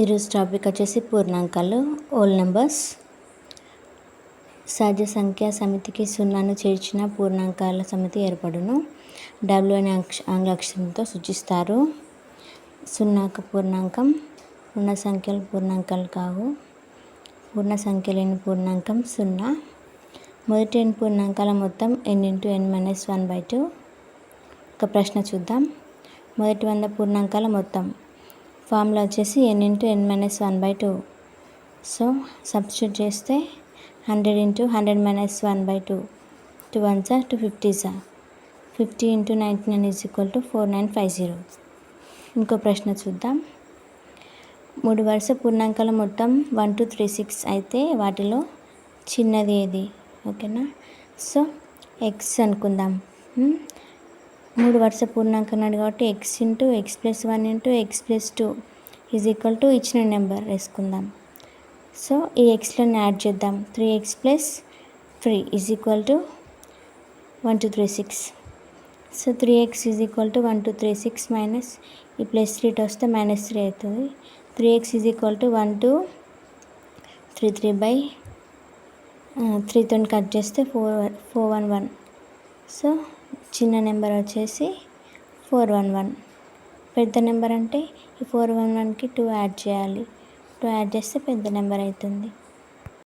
ఈరోజు టాపిక్ వచ్చేసి పూర్ణాంకాలు ఓల్ నెంబర్స్. సహజ సంఖ్యా సమితికి సున్నాను చేర్చిన పూర్ణాంకాల సమితి ఏర్పడును. డబ్ల్యూ అనే ఆంగ్ల అక్షరంతో సూచిస్తారు. సున్నాకు పూర్ణాంకం. పూర్ణ సంఖ్యలు పూర్ణాంకాలు కావు. పూర్ణ సంఖ్య లేని పూర్ణాంకం సున్నా. మొదటి n పూర్ణాంకాల మొత్తం n×n-1/2. ఒక ప్రశ్న చూద్దాం. మొదటి 100 పూర్ణాంకాల మొత్తం ఫార్ములా వచ్చేసి n×n-1/2. సో సబ్స్టిట్యూట్ చేస్తే 100×100-1/2. 2 1s are 2 50s are 50 × 99 = 4950. ఇంకో ప్రశ్న చూద్దాం. 3 వరుస పూర్ణాంకాల మొత్తం 1 2 3 6 అయితే వాటిలో చిన్నది ఏది? ఓకేనా. సో ఎక్స్ అనుకుందాం. 3 వరుస పూర్ణాంకం అన్నాడు కాబట్టి x×x+1×x+2 ఇచ్చిన నెంబర్ వేసుకుందాం. సో ఈ ఎక్స్లను యాడ్ చేద్దాం. 3x + 3 = 1 2 3 6. సో 3x = 1 2 3 6 మైనస్ ఈ +3 వస్తే -3 అవుతుంది. 3x = 1 2 3 3/3తో కట్ చేస్తే 411. సో చిన్న నెంబర్ వచ్చేసి 411. పెద్ద నెంబర్ అంటే ఈ 411కి 2 యాడ్ చేయాలి. 2 యాడ్ చేస్తే పెద్ద నెంబర్ అవుతుంది.